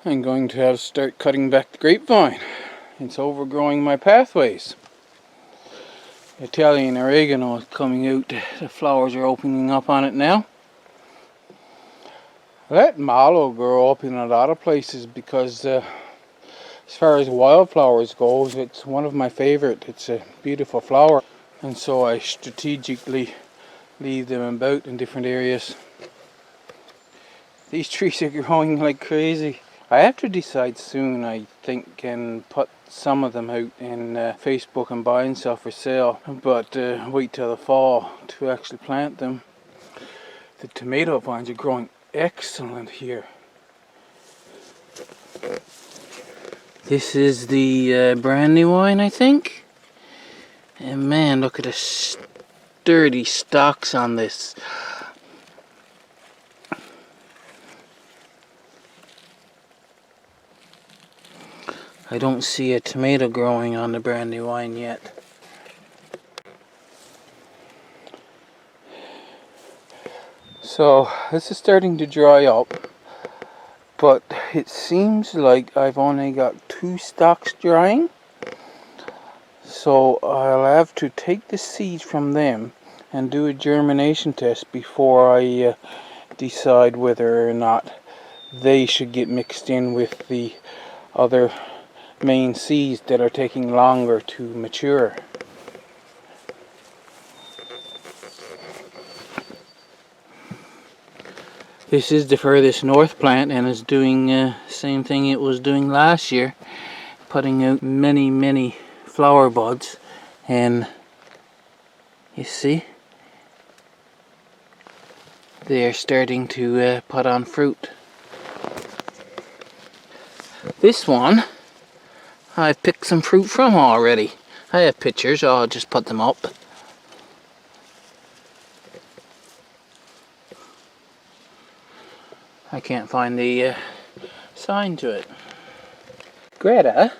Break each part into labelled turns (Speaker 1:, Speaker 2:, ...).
Speaker 1: I'm going to have to start cutting back the grapevine. It's overgrowing my pathways. Italian oregano is coming out. The flowers are opening up on it now. I let mallow grow up in a lot of places because as far as wildflowers goes, it's one of my favorite. It's a beautiful flower, and so I strategically leave them about in different areas. These trees are growing like crazy. I have to decide soon, I think, and put some of them out in Facebook and buy and sell for sale, but wait till the fall to actually plant them. The tomato vines are growing excellent here. This is the Brandywine, I think. And man, look at the sturdy stalks on this. I don't see a tomato growing on the Brandywine yet. So this is starting to dry up, but it seems like I've only got 2 stalks drying. So I'll have to take the seeds from them and do a germination test before I decide whether or not they should get mixed in with the other main seeds that are taking longer to mature. This is the furthest north plant and is doing the same thing it was doing last year, putting out many flower buds, and you see they're starting to put on fruit. This one I've picked some fruit from already. I have pictures, I'll just put them up. I can't find the sign to it. Greta,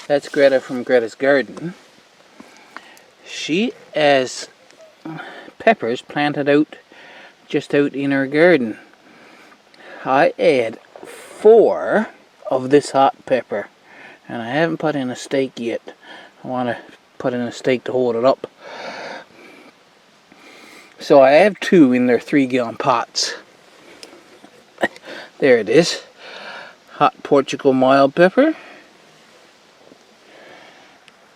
Speaker 1: that's Greta from Greta's Garden. She has peppers planted out just out in her garden. I had 4 of this hot pepper, and I haven't put in a stake yet. I want to put in a stake to hold it up. So I have 2 in their 3-gallon pots. There it is. Hot Portugal mild pepper.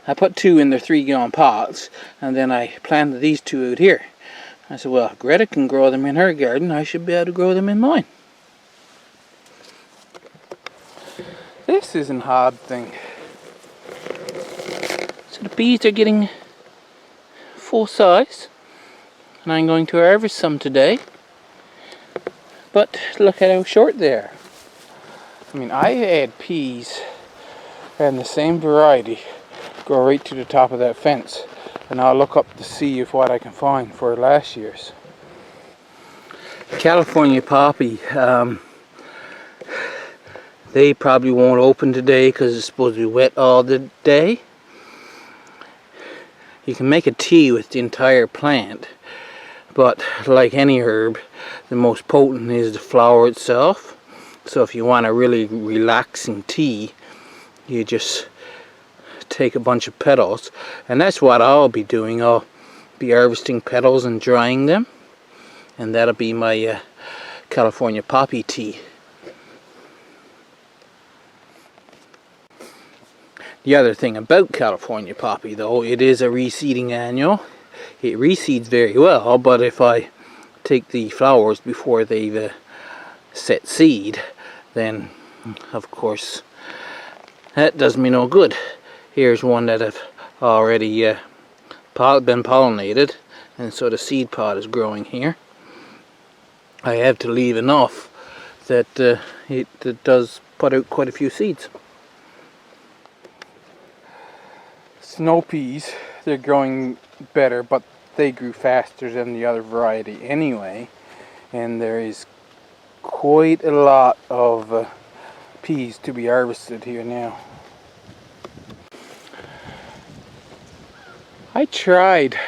Speaker 1: I put 2 in their 3-gallon pots, and then I planted these 2 out here. I said, well, Greta can grow them in her garden, I should be able to grow them in mine. This is an odd thing. So the peas are getting full size, and I'm going to harvest some today. But look at how short they are. I mean, I had peas and the same variety go right to the top of that fence, and I'll look up to see if what I can find for last year's. California poppy, they probably won't open today because it's supposed to be wet all the day. You can make a tea with the entire plant, but like any herb, the most potent is the flower itself. So if you want a really relaxing tea, you just take a bunch of petals, and that's what I'll be doing. I'll be harvesting petals and drying them, and that'll be my California poppy tea. The other thing about California poppy, though, it is a reseeding annual. It reseeds very well, but if I take the flowers before they've set seed, then of course that does me no good. Here's one that have already been pollinated, and so the seed pod is growing here. I have to leave enough that it does put out quite a few seeds. Snow peas, they're growing better, but they grew faster than the other variety anyway, and there is quite a lot of peas to be harvested here now. I tried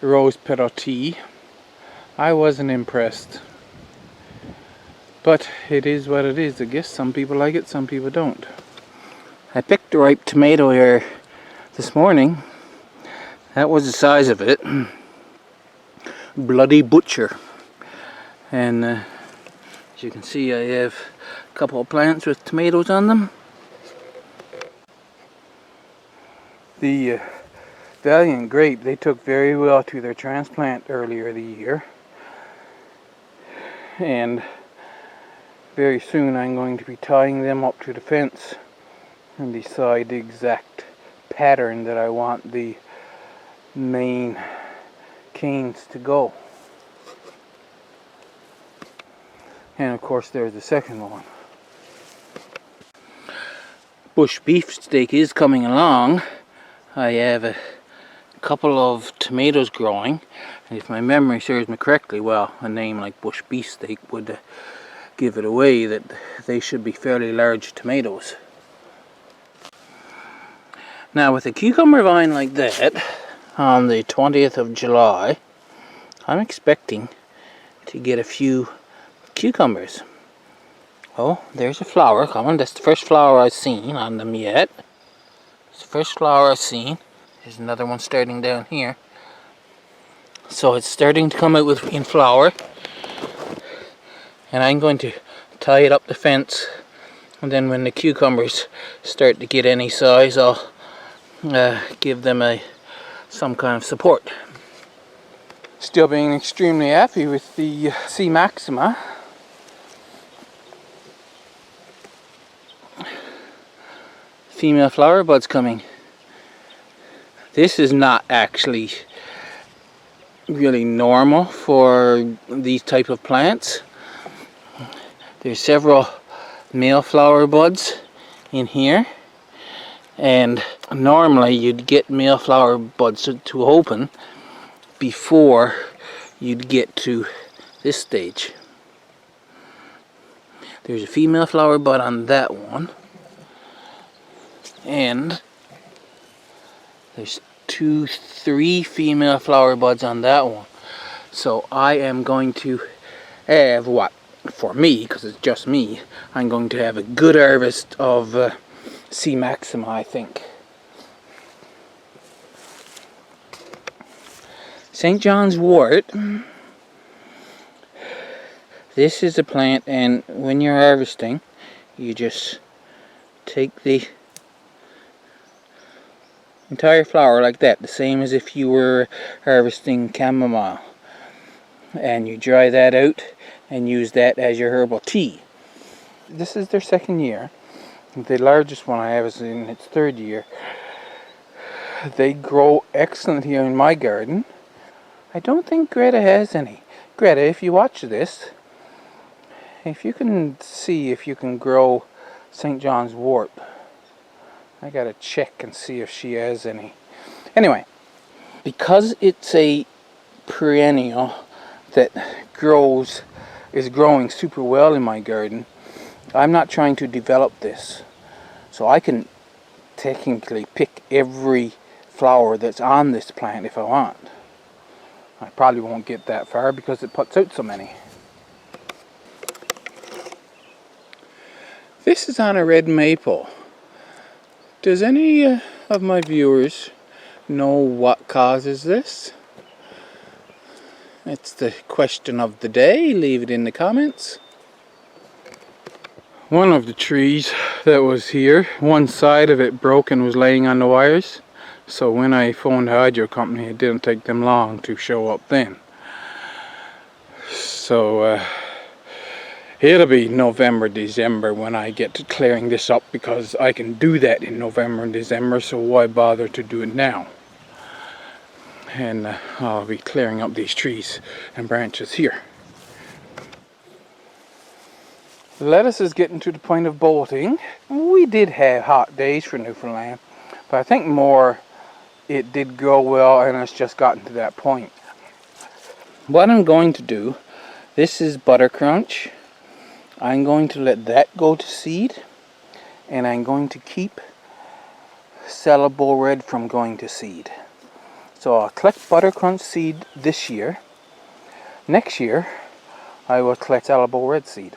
Speaker 1: rose petal tea. I wasn't impressed. But it is what it is. I guess some people like it, some people don't. I picked a ripe tomato here this morning. That was the size of it. Bloody butcher. And as you can see, I have a couple of plants with tomatoes on them. The Valiant grape, they took very well to their transplant earlier the year. And very soon I'm going to be tying them up to the fence and decide the exact pattern that I want the main canes to go. And of course there's the second one. Bush beefsteak is coming along. I have a couple of tomatoes growing, and if my memory serves me correctly, well, a name like bush beefsteak would give it away that they should be fairly large tomatoes. Now with a cucumber vine like that, on the 20th of July, I'm expecting to get a few cucumbers. Oh, there's a flower coming. That's the first flower I've seen on them yet. It's the first flower I've seen. There's another one starting down here. So it's starting to come out in flower. And I'm going to tie it up the fence. And then when the cucumbers start to get any size, I'll give them some kind of support. Still being extremely happy with the C. maxima. Female flower buds coming. This is not actually really normal for these type of plants. There's several male flower buds in here, and normally you'd get male flower buds to open before you'd get to this stage. There's a female flower bud on that one, and there's 3 female flower buds on that one. So I am going to have what, for me, because it's just me, I'm going to have a good harvest of C. maxima, I think. St. John's wort. This is a plant, and when you're harvesting, you just take the entire flower like that, the same as if you were harvesting chamomile, and you dry that out and use that as your herbal tea. This is their second year. The largest one I have is in its third year. They grow excellent here in my garden. I don't think Greta has any. Greta, if you watch this, if you can see if you can grow St. John's wort, I gotta check and see if she has any. Anyway, because it's a perennial that is growing super well in my garden, I'm not trying to develop this. So I can technically pick every flower that's on this plant if I want. I probably won't get that far because it puts out so many. This is on a red maple. Does any of my viewers know what causes this? It's the question of the day. Leave it in the comments. One of the trees that was here, one side of it broke and was laying on the wires. So when I phoned the hydro company, it didn't take them long to show up then. So it'll be November, December when I get to clearing this up, because I can do that in November and December, so why bother to do it now? And I'll be clearing up these trees and branches here. The lettuce is getting to the point of bolting. We did have hot days for Newfoundland, but I think more it did grow well and it's just gotten to that point. What I'm going to do, this is Butter Crunch. I'm going to let that go to seed, and I'm going to keep Sellable Red from going to seed. So I'll collect Butter Crunch seed this year. Next year I will collect Sellable Red seed.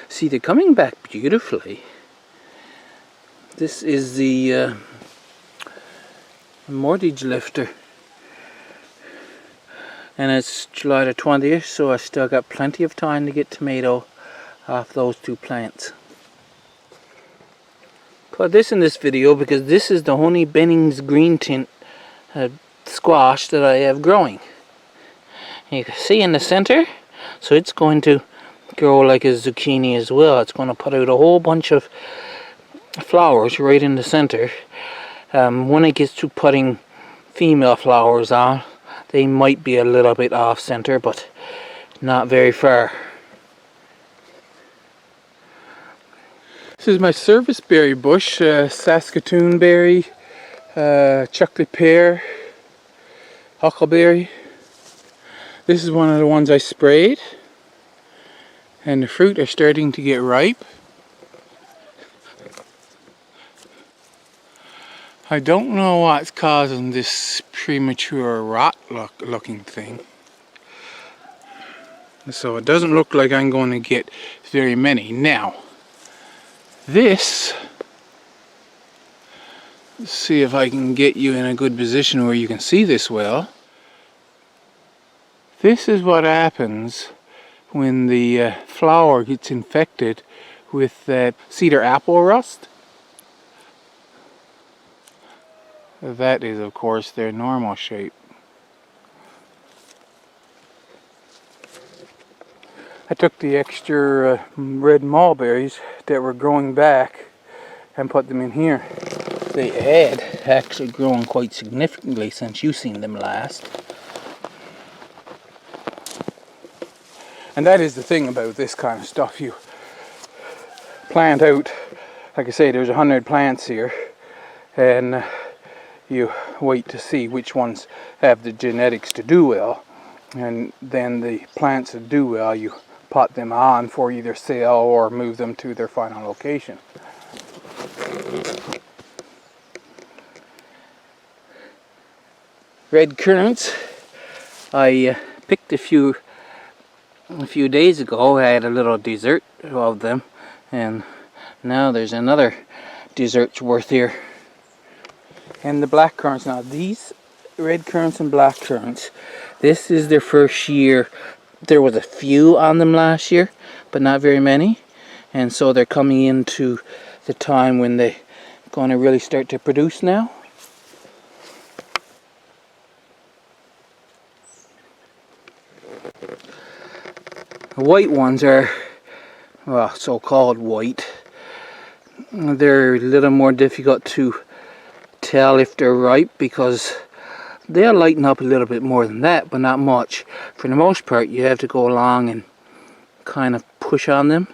Speaker 1: See, they're coming back beautifully. This is the mortgage lifter. And it's July the 20th, so I still got plenty of time to get tomato off those two plants. Put this in this video because this is the Honey Bennings green tint squash that I have growing. You can see in the center, so it's going to grow like a zucchini as well. It's going to put out a whole bunch of flowers right in the center. When it gets to putting female flowers on, they might be a little bit off center, but not very far. This is my service berry bush, Saskatoon berry, chocolate pear, huckleberry. This is one of the ones I sprayed, and the fruit are starting to get ripe. I don't know what's causing this premature rot looking thing. So it doesn't look like I'm going to get very many. Now, this, let's see if I can get you in a good position where you can see this well. This is what happens when the flower gets infected with that cedar apple rust. That is, of course, their normal shape. I took the extra red mulberries that were growing back and put them in here. They had actually grown quite significantly since you've seen them last. And that is the thing about this kind of stuff. You plant out, like I say, there's 100 plants here, and you wait to see which ones have the genetics to do well, and then the plants that do well, you pot them on for either sale or move them to their final location. Red currants, I picked a few days ago. I had a little dessert of them, and now there's another dessert's worth here. And the black currants. Now these red currants and black currants, this is their first year. There was a few on them last year, but not very many, and so they're coming into the time when they're going to really start to produce now. The white ones are, well, so-called white. They're a little more difficult to tell if they're ripe because they'll lighten up a little bit more than that, but not much. For the most part, you have to go along and kind of push on them.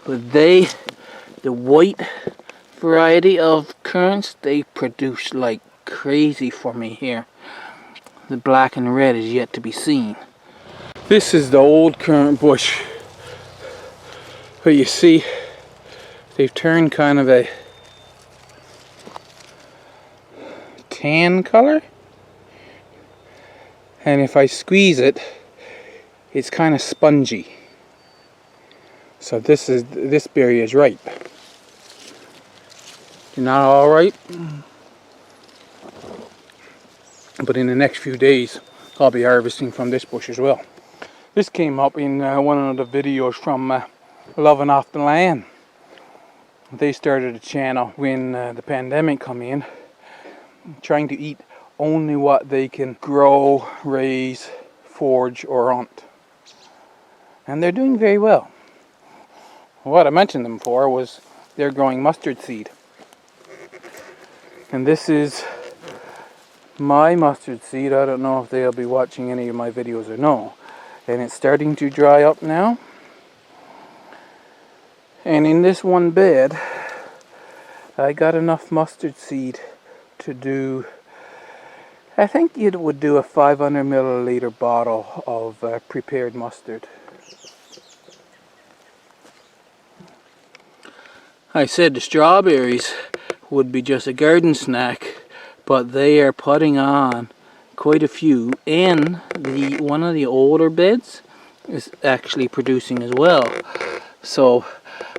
Speaker 1: But the white variety of currants, they produce like crazy for me here. The black and red is yet to be seen. This is the old currant bush. But you see, they've turned kind of a tan color, and if I squeeze it, it's kind of spongy. So this berry is ripe. They're not all ripe, but in the next few days I'll be harvesting from this bush as well. This came up in one of the videos from Loving Off the Land. They started a channel when the pandemic come in, trying to eat only what they can grow, raise, forage, or hunt. And they're doing very well. What I mentioned them for was they're growing mustard seed. And this is my mustard seed. I don't know if they'll be watching any of my videos or no. And it's starting to dry up now. And in this one bed, I got enough mustard seed to do, I think it would do a 500 milliliter bottle of prepared mustard. I said the strawberries would be just a garden snack, but they are putting on quite a few. And one of the older beds is actually producing as well. So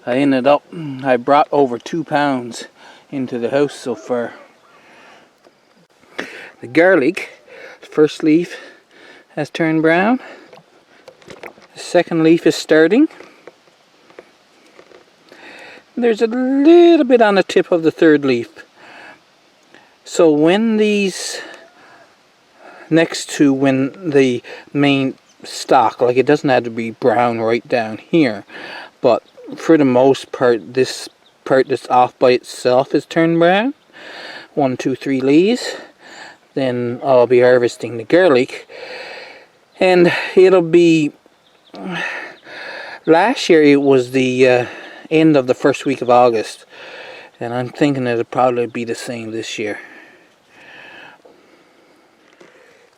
Speaker 1: I brought over 2 pounds into the house so far. The garlic, first leaf has turned brown. The second leaf is starting. There's a little bit on the tip of the third leaf. So when these, next to when the main stalk, like it doesn't have to be brown right down here, but for the most part this part that's off by itself is turned brown. 1, 2, 3 leaves. Then I'll be harvesting the garlic, and it'll be, last year it was the end of the first week of August, and I'm thinking it'll probably be the same this year.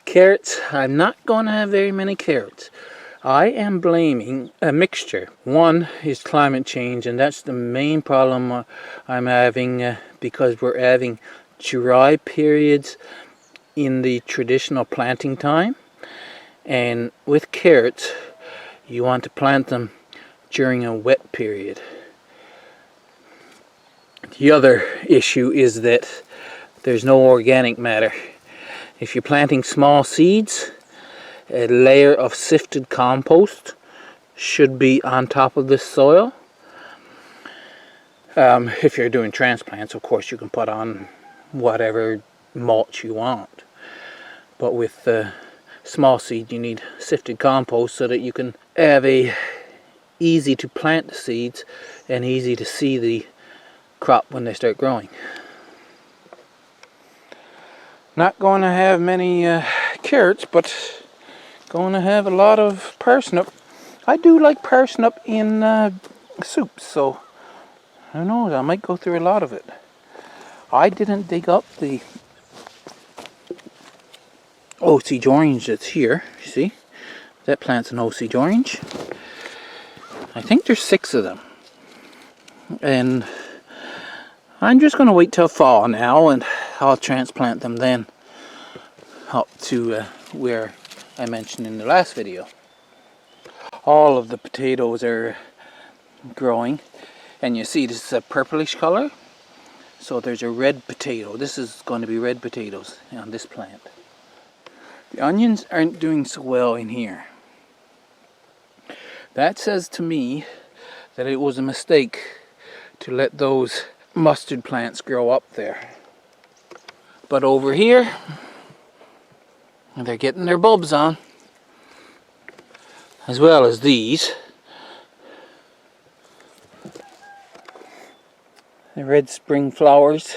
Speaker 1: Carrots, I'm not going to have very many carrots. I am blaming a mixture. One is climate change, and that's the main problem I'm having, because we're having dry periods in the traditional planting time, and with carrots you want to plant them during a wet period. The other issue is that there's no organic matter. If you're planting small seeds, a layer of sifted compost should be on top of this soil. If you're doing transplants, of course you can put on whatever mulch you want, but with small seed you need sifted compost so that you can have a easy to plant the seeds and easy to see the crop when they start growing. Not going to have many carrots, but going to have a lot of parsnip. I do like parsnip in soup, so who knows, I might go through a lot of it. I didn't dig up the Osage orange that's here. You see, that plant's an Osage orange. I think there's 6 of them, and I'm just going to wait till fall now, and I'll transplant them then up to where I mentioned in the last video. All of the potatoes are growing, and you see this is a purplish color, so there's a red potato. This is going to be red potatoes on this plant. The onions aren't doing so well in here. That says to me that it was a mistake to let those mustard plants grow up there. But over here, they're getting their bulbs on, as well as these. The red spring flowers.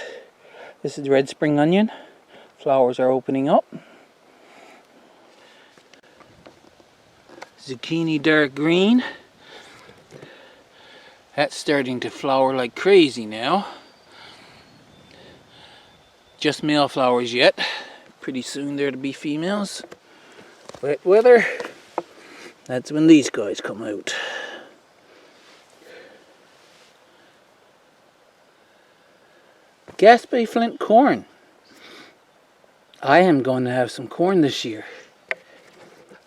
Speaker 1: This is the red spring onion. Flowers are opening up. Zucchini dark green. That's starting to flower like crazy now. Just male flowers yet. Pretty soon there to be females. Wet weather, that's when these guys come out. Gaspé Flint corn. I am going to have some corn this year.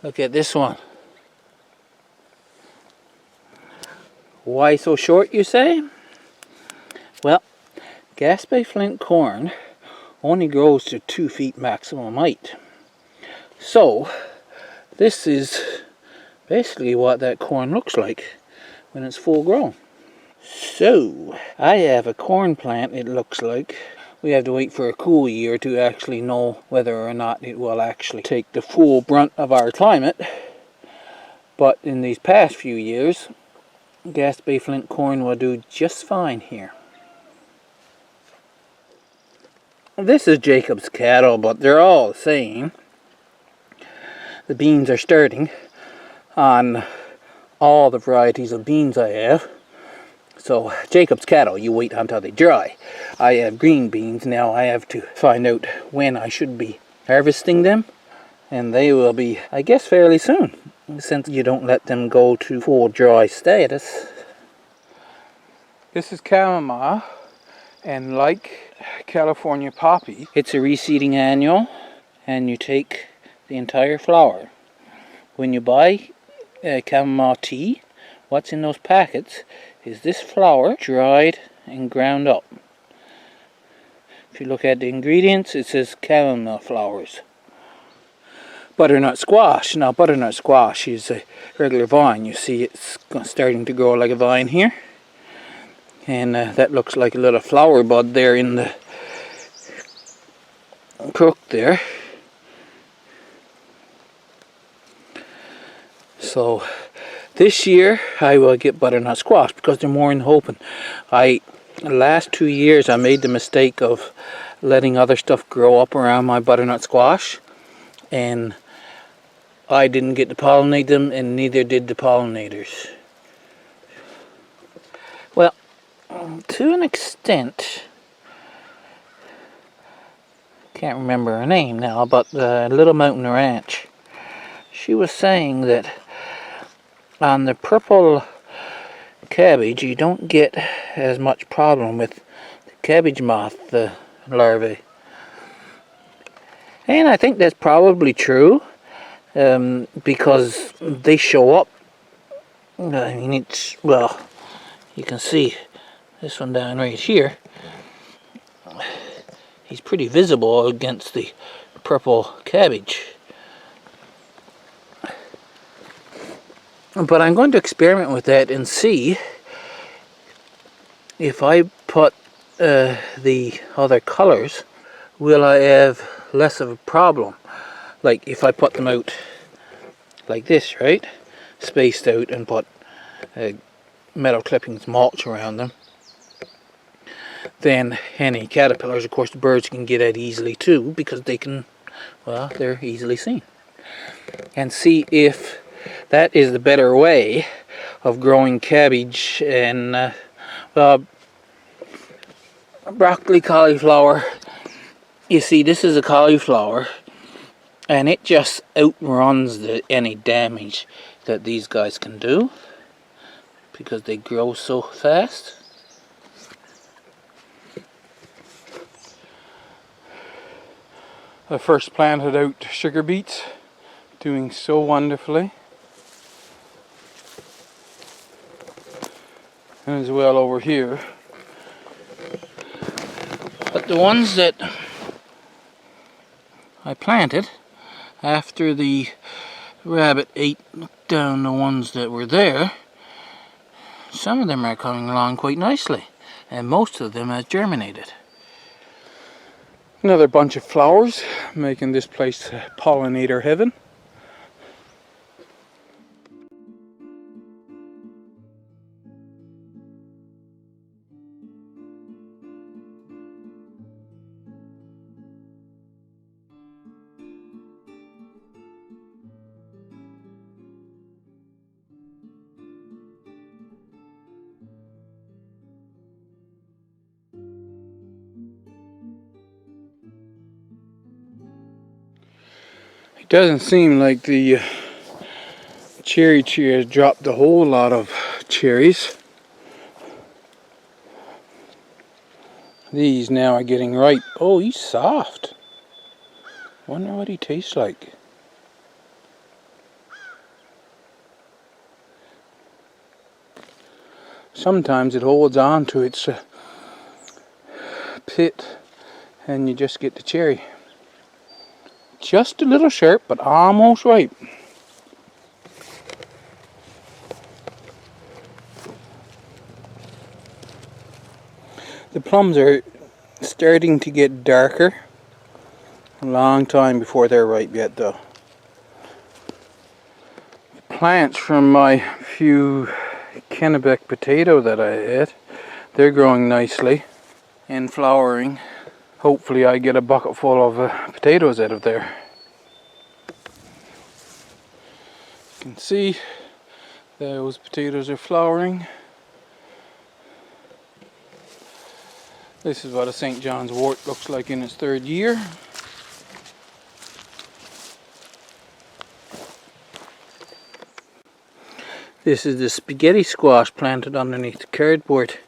Speaker 1: Look at this one. Why so short, you say? Well, Gaspé Flint corn only grows to 2 feet maximum height. So, this is basically what that corn looks like when it's full grown. So, I have a corn plant, it looks like. We have to wait for a cool year to actually know whether or not it will actually take the full brunt of our climate. But in these past few years, Gaspé Flint corn will do just fine here. This is Jacob's cattle, but they're all the same. The beans are starting on all the varieties of beans I have. So Jacob's cattle, you wait until they dry. I have green beans now. I have to find out when I should be harvesting them, and they will be, I guess, fairly soon, since you don't let them go to full dry status. This is chamomile, and like California poppy, it's a reseeding annual, and you take the entire flower. When you buy chamomile tea. What's in those packets is this flower dried and ground up. If you look at the ingredients, it says chamomile flowers. Butternut squash. Now butternut squash is a regular vine. You see it's starting to grow like a vine here. And that looks like a little flower bud there in the crook there. So this year I will get butternut squash because they're more in the open. The last 2 years I made the mistake of letting other stuff grow up around my butternut squash, and I didn't get to pollinate them, and neither did the pollinators. Well, to an extent, can't remember her name now, but Little Mountain Ranch, she was saying that on the purple cabbage you don't get as much problem with the cabbage moth larvae. And I think that's probably true, because they show up. I mean, it's, well, you can see this one down right here. He's pretty visible against the purple cabbage. But I'm going to experiment with that and see if I put the other colors, will I have less of a problem? Like if I put them out like this, right? Spaced out, and put metal clippings mulch around them. Then any caterpillars, of course, the birds can get at easily too, because they can, well, they're easily seen. And see if that is the better way of growing cabbage and broccoli, cauliflower. You see, this is a cauliflower, and it just outruns any damage that these guys can do because they grow so fast. I first planted out sugar beets, doing so wonderfully. And as well over here. But the ones that I planted after the rabbit ate down the ones that were there, some of them are coming along quite nicely, and most of them have germinated. Another bunch of flowers, making this place pollinator heaven. It doesn't seem like the cherry tree has dropped a whole lot of cherries. These now are getting ripe. Oh, he's soft. Wonder what he tastes like. Sometimes it holds on to its pit and you just get the cherry. Just a little sharp, but almost ripe. The plums are starting to get darker. A long time before they're ripe yet though. The plants from my few Kennebec potato that I had, they're growing nicely and flowering. Hopefully I get a bucket full of potatoes out of there. You can see those potatoes are flowering. This is what a St. John's wort looks like in its third year. This is the spaghetti squash planted underneath the cardboard.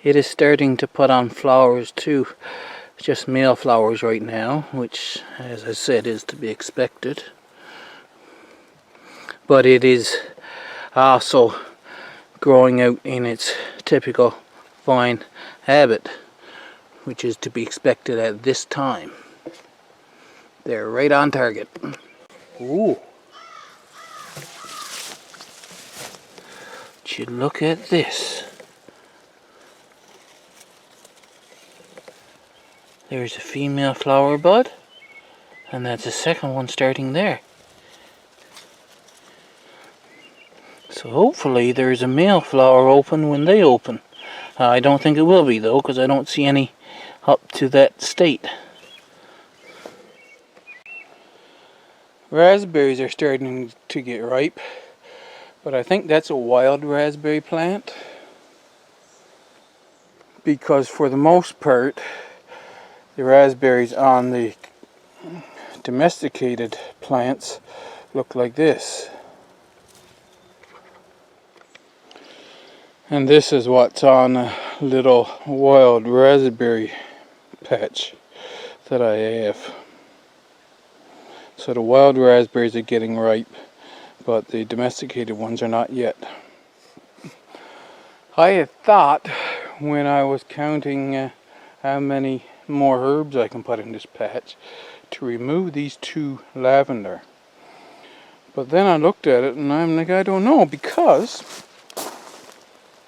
Speaker 1: It is starting to put on flowers too. just male flowers right now, which, as I said, is to be expected. But it is also growing out in its typical vine habit, which is to be expected at this time. They're right on target. Ooh. Would you look at this? There's a female flower bud, and that's a second one starting there. So hopefully there's a male flower open when they open. I don't think it will be though, because I don't see any up to that state. Raspberries are starting to get ripe, but I think that's a wild raspberry plant, because for the most part the raspberries on the domesticated plants look like this. And this is what's on a little wild raspberry patch that I have. So the wild raspberries are getting ripe, but the domesticated ones are not yet. I had thought when I was counting how many more herbs I can put in this patch to remove these two lavender. But then I looked at it and I'm like, I don't know, because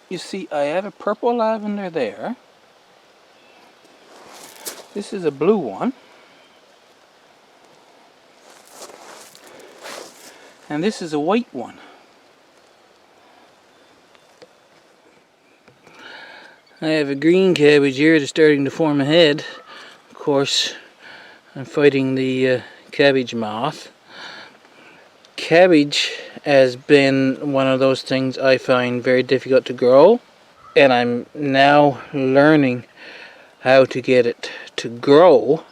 Speaker 1: you see I have a purple lavender there. This is a blue one. And this is a white one. I have a green cabbage here that's starting to form a head. Of course, I'm fighting the cabbage moth. Cabbage has been one of those things I find very difficult to grow, and I'm now learning how to get it to grow.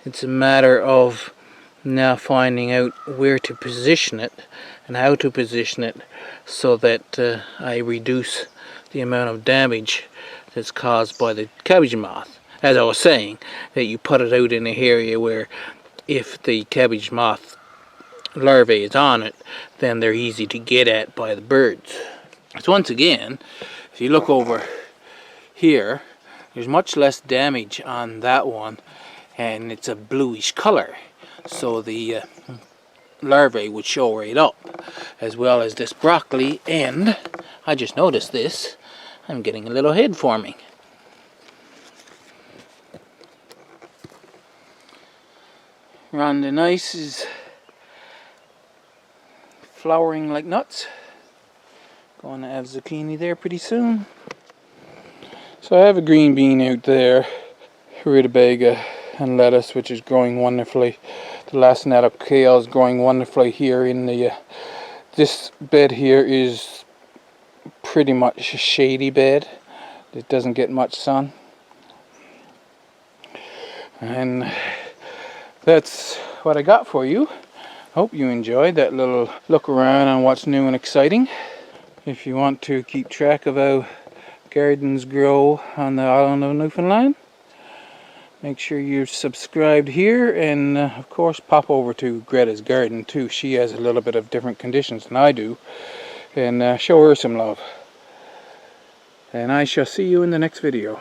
Speaker 1: It's a matter of now finding out where to position it and how to position it so that I reduce the amount of damage that's caused by the cabbage moth. As I was saying, that you put it out in an area where if the cabbage moth larvae is on it, then they're easy to get at by the birds. So once again, if you look over here, there's much less damage on that one, and it's a bluish color, so the larvae would show right up, as well as this broccoli. And I just noticed this, I'm getting a little head forming. Rhodonise is flowering like nuts. Going to have zucchini there pretty soon. So I have a green bean out there, rutabaga and lettuce, which is growing wonderfully. The lacinato kale is growing wonderfully here in the this bed here is pretty much a shady bed. It doesn't get much sun. And that's what I got for you. Hope you enjoyed that little look around on what's new and exciting. If you want to keep track of how gardens grow on the island of Newfoundland, make sure you're subscribed here, and of course pop over to Greta's garden too. She has a little bit of different conditions than I do, and show her some love. And I shall see you in the next video.